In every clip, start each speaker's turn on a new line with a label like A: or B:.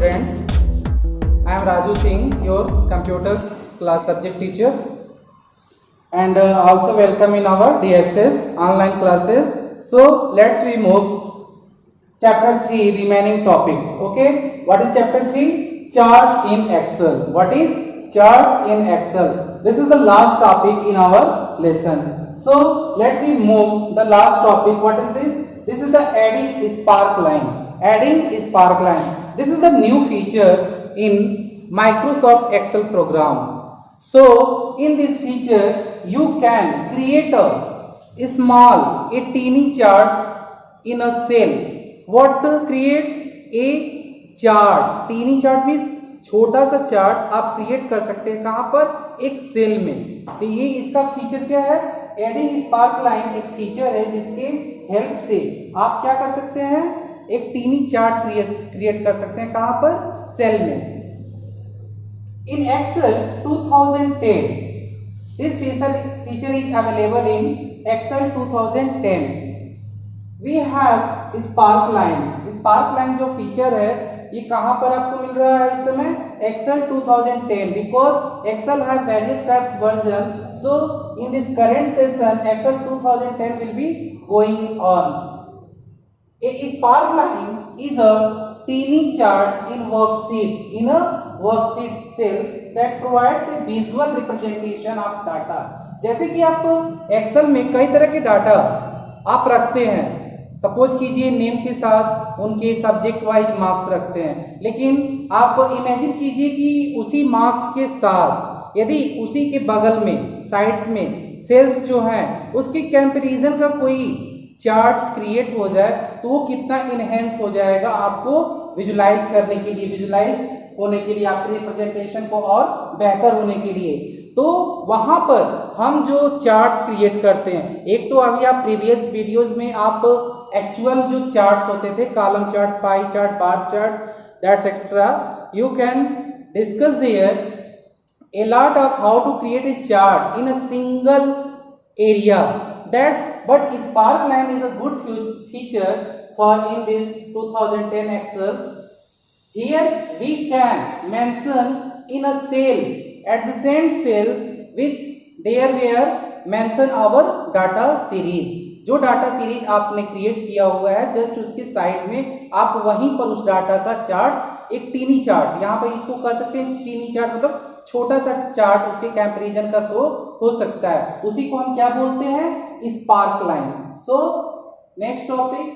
A: students. I am Raju Singh, your computer class subject teacher, and also welcome in our DSS online classes. So let's we move chapter 3 remaining topics. Okay, what is chapter 3? Charts in Excel. What is charts in Excel? This is the last topic in our lesson. So let me move the last topic. What is this? This is the adding spark line. Adding spark line. This is the new feature in Microsoft Excel program. So in this feature you can create a teeny chart in a cell. What to create? A chart. teeny chart means छोटा सा chart आप create कर सकते हैं कहां पर? एक cell में. तो ये इसका फीचर क्या है? एडिंग स्पार्क लाइन एक फीचर है जिसके हेल्प से आप क्या कर सकते हैं? एक टीनी चार्ट क्रिएट कर सकते हैं कहां पर? सेल में. In Excel 2010 this feature is available in Excel 2010. We have sparkline. Sparkline जो फीचर है ये कहां पर आपको मिल रहा है इस समय? Excel 2010 because Excel has various types version. So in this current session Excel 2010 will be going on. A spark line is a teeny chart in a worksheet cell that provides a visual representation of data. जैसे कि आप Excel में कई तरह के data आप रखते हैं. सपोज कीजिए नेम के साथ उनके सब्जेक्ट वाइज मार्क्स रखते हैं, लेकिन आप इमेजिन कीजिए कि उसी मार्क्स के साथ यदि उसी के बगल में साइड्स में सेल्स जो हैं उसके कंपैरिजन का कोई चार्ट्स क्रिएट हो जाए तो वो कितना इनहेंस हो जाएगा आपको विजुलाइज करने के लिए, विजुलाइज होने के लिए, आपके रिप्रेजेंटेशन को और बेहतर होने के लिए. तो वहां पर हम जो चार्ट्स क्रिएट करते हैं, एक तो अभी आप प्रीवियस वीडियोस में आप एक्चुअल जो चार्ट्स होते थे, column chart, pie chart, bar chart, that's extra, you can discuss there a lot of how to create a chart in a single area. But spark line is a good feature for in this 2010 Excel. Here we can mention in a cell, adjacent cell, which there were mention our data series. जो data series आपने create किया हुआ है just उसके side में आप वहीं पर उस डाटा का चार्ट, एक टीनी चार्ट, यहाँ पर इसको कर सकते हैं टीनी चार्ट मतलब छोटा सा चार्ट उसके कंपैरिजन का शो हो सकता है. उसी को हम क्या बोलते हैं? Spark line. So next topic,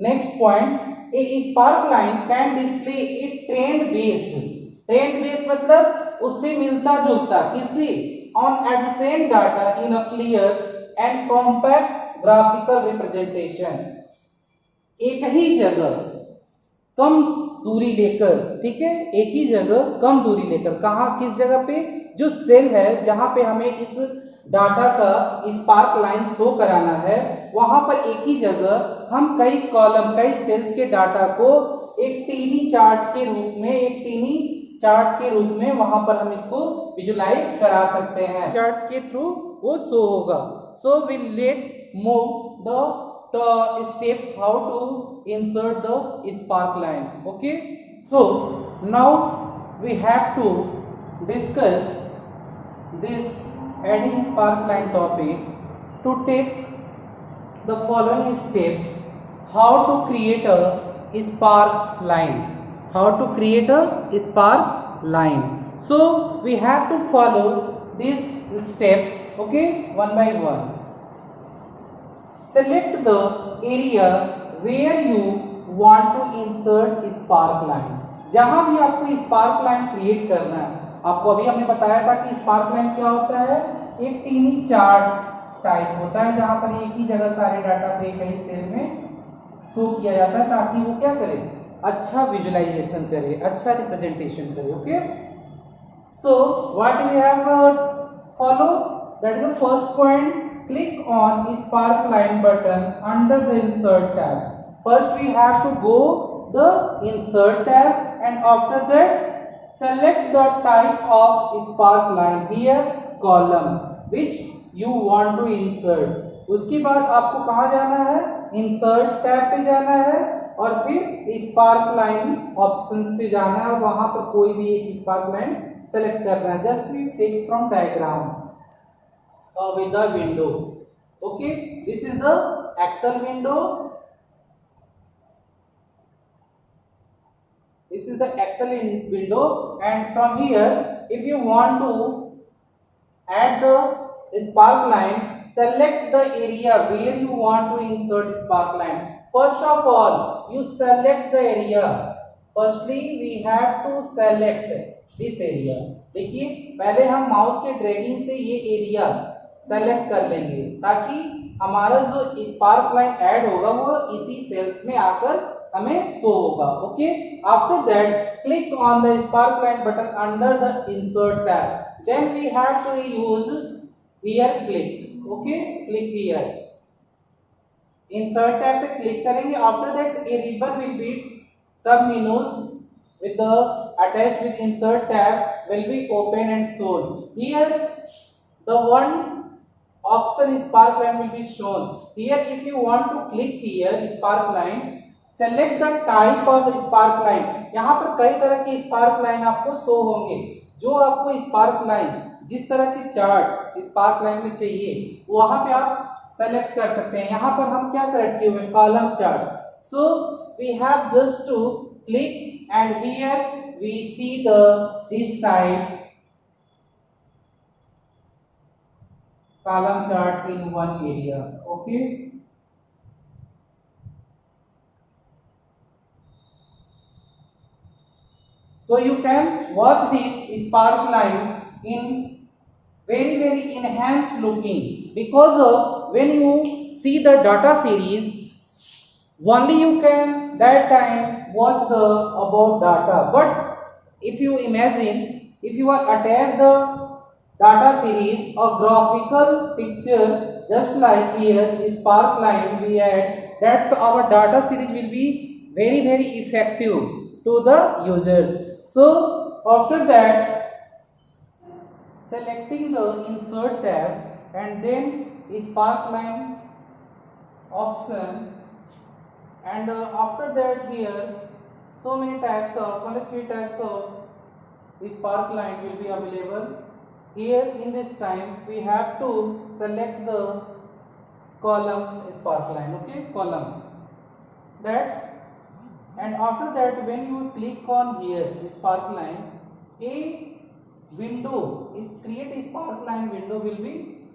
A: next point, A spark line can display A trend based मतलब उससे मिलता जुलता किसी on adjacent data in a clear and compact graphical representation. एक ही जगह कम दूरी लेकर, ठीक है, एक ही जगह कम दूरी लेकर, कहां, किस जगह पे? जो सेल है जहां पे हमें इस डाटा का स्पार्क लाइन शो कराना है वहां पर एक ही जगह हम कई कॉलम, कई सेल्स के डाटा को एक टीनी चार्ट के रूप में, एक टीनी चार्ट के रूप में वहां पर हम इसको विजुलाइज करा सकते हैं. चार्ट के थ्रू वो शो होगा. So will let move the steps how to insert the spark line. Okay, so now we have to discuss this adding spark line topic. To take the following steps how to create a spark line, how to create a spark line. So we have to follow these steps, okay, one by one. Select the area where you want to insert spark line. जहां भी आपको spark line create करना है, आपको अभी हमने बताया था कि स्पार्क लाइन क्या होता है? एक टीनी चार्ट टाइप होता है जहां पर एक ही जगह सारे डाटा को एक ही सेल में शो किया जाता है ताकि वो क्या करे? अच्छा विजुअलाइजेशन करे, अच्छा रिप्रेजेंटेशन करे. Okay, so what we have follow, that is the first point. Click on spark line button under the insert tab. First we have to go the insert tab and after that select the type of spark line, here column which you want to insert. उसके बाद आपको कहाँ जाना है? insert tab पे जाना है और फिर स्पार्क लाइन ऑप्शंस पे जाना है और वहां पर कोई भी एक स्पार्क लाइन सेलेक्ट करना है. Just we take from diagram with the window. Okay, this is the Excel window. This is the Excel window, and from here if you want to add the spark line, select the area where you want to insert spark line. First of all, you select the area. Firstly we have to select this area. देखिए पहले हम mouse के dragging से ये area select कर लेंगे ताकि हमारा जो स्पार्क लाइन ऐड होगा वो इसी सेल्स में आकर हमें शो होगा. Okay, after that click on the sparkline button under the insert tab. Then we have to use here click. Okay, click here. Insert tab पे क्लिक करेंगे. After that a ribbon will be sub menus with the attached with insert tab will be open and shown. Here the one option spark line will be shown. Here if you want to click here spark line, select the type of spark line. यहाँ पर कई तरह के spark line आपको show होंगे. जो आपको spark line जिस तरह के चार्ट spark line में चाहिए वहां पे आप सेलेक्ट कर सकते हैं. यहाँ पर हम क्या सेलेक्ट किए हुए column chart. So we have just to click and here we see the this type column chart in one area. Okay, so you can watch this spark line in very enhanced looking because when you see the data series only you can that time watch the about data. But if you imagine if you are attach the data series or graphical picture just like here spark line we add, that's our data series will be very effective to the users. So after that selecting the insert tab and then spark line option, and after that here so many types of only 3 types of spark line will be available. Here in this time we have to select the column spark line. Okay, column, that's, and after that when you click on here spark line, a window is create a spark line window will be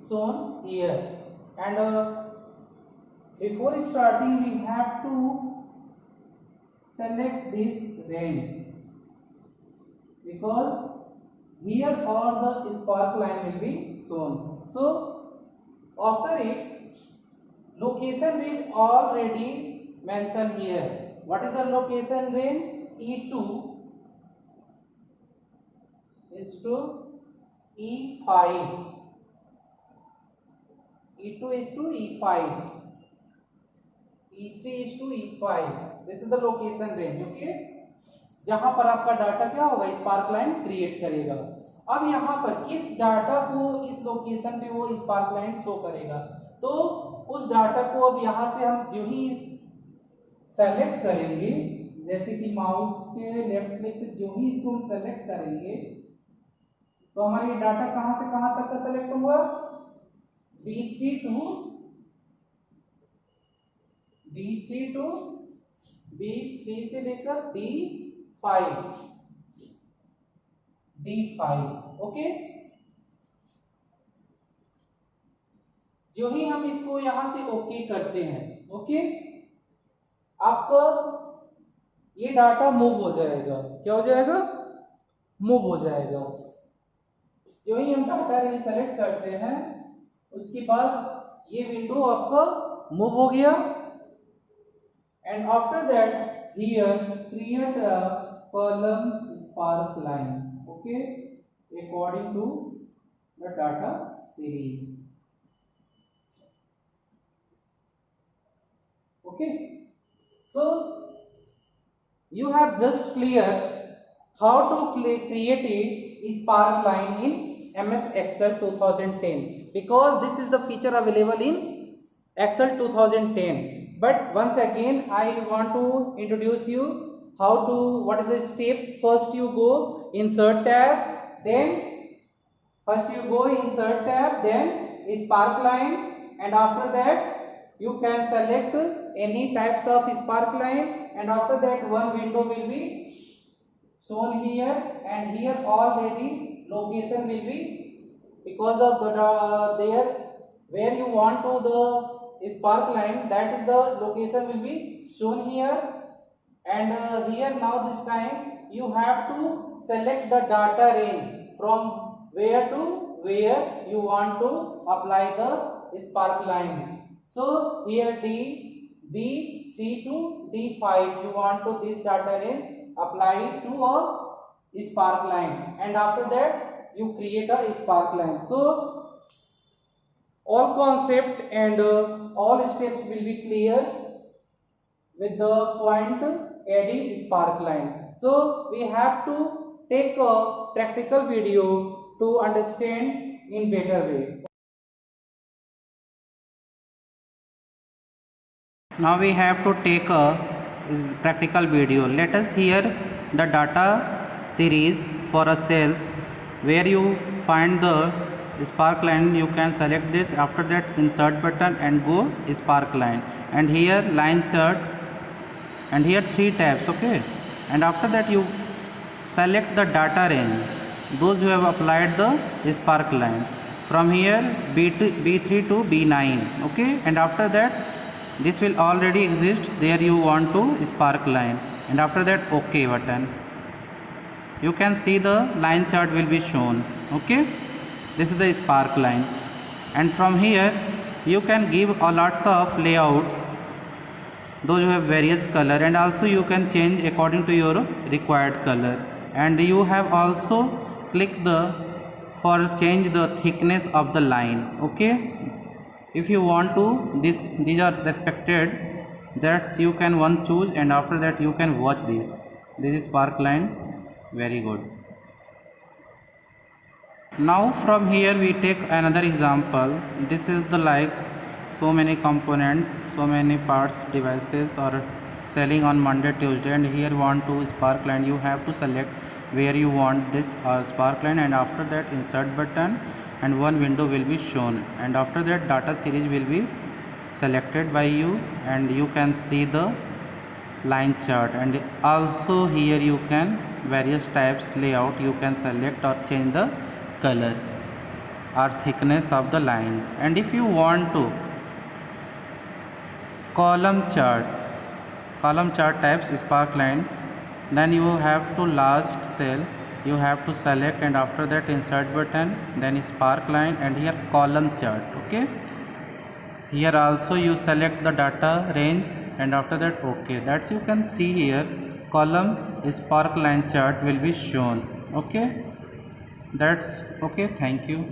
A: shown here. And before starting we have to select this range because here all the spark line will be shown. So after it location range already mentioned here. What is the location range? E2 is to E5. E2 is to E5. E3 is to E5. This is the location range. Okay, जहां पर आपका data क्या होगा spark line create करेगा. अब यहाँ पर किस डाटा को इस लोकेशन पे वो स्पार्क लाइन शो करेगा, तो उस डाटा को अब यहाँ से हम जो ही सेलेक्ट करेंगे, जैसे कि माउस के लेफ्ट क्लिक से जो ही इसको हम सेलेक्ट करेंगे तो हमारा ये डाटा कहां से कहां तक का सेलेक्ट हुआ, B3 टू B3 से लेकर D5. ओके, जो ही हम इसको यहां से ओके करते हैं, ओके, आपका ये डाटा मूव हो जाएगा. क्या हो जाएगा? मूव हो जाएगा. जो ही हम डाटा रेंज सेलेक्ट करते हैं उसके बाद ये विंडो आपका मूव हो गया. And after that here create a column sparkline. Okay, according to the data series. Okay, so you have just clear how to create a spark line in MS Excel 2010 because this is the feature available in Excel 2010. But once again I want to introduce you how to, what is the steps. First you go insert tab, then first you go insert tab, then sparkline, and after that you can select any types of sparkline, and after that one window will be shown here, and here already location will be, because of the there where you want to the sparkline, that is the location will be shown here. And here now this time you have to select the data range from where to where you want to apply the sparkline. So here D3 to D5 you want to this data range apply to a sparkline, and after that you create a sparkline. So all concept and all steps will be clear with the point adding sparkline. So we have to take a practical video to understand in better way. Now we have to take a practical video. Let us hear the data series for a cells where you find the sparkline. You can select this, after that insert button and go sparkline, and here line chart, and here 3 tabs. Okay, and after that you select the data range, those who have applied the sparkline from here B3 to B9. Okay, and after that this will already exist, there you want to sparkline, and after that OK button. You can see the line chart will be shown. Okay, this is the sparkline, and from here you can give a lots of layouts, those you have various color, and also you can change according to your required color, and you have also click the for change the thickness of the line. Okay, if you want to these are respected, that you can one choose, and after that you can watch this is sparkline. Very good. Now from here we take another example. This is the like so many components, so many parts devices are selling on Monday, Tuesday, and here want to sparkline. You have to select where you want this sparkline, and after that insert button, and one window will be shown, and after that data series will be selected by you, and you can see the line chart, and also here you can various types layout you can select or change the color or thickness of the line. And if you want to column chart types sparkline, then you have to last cell you have to select, and after that insert button, then sparkline, and here column chart. Okay, here also you select the data range, and after that OK. That's you can see here column sparkline chart will be shown. Okay, that's okay. Thank you.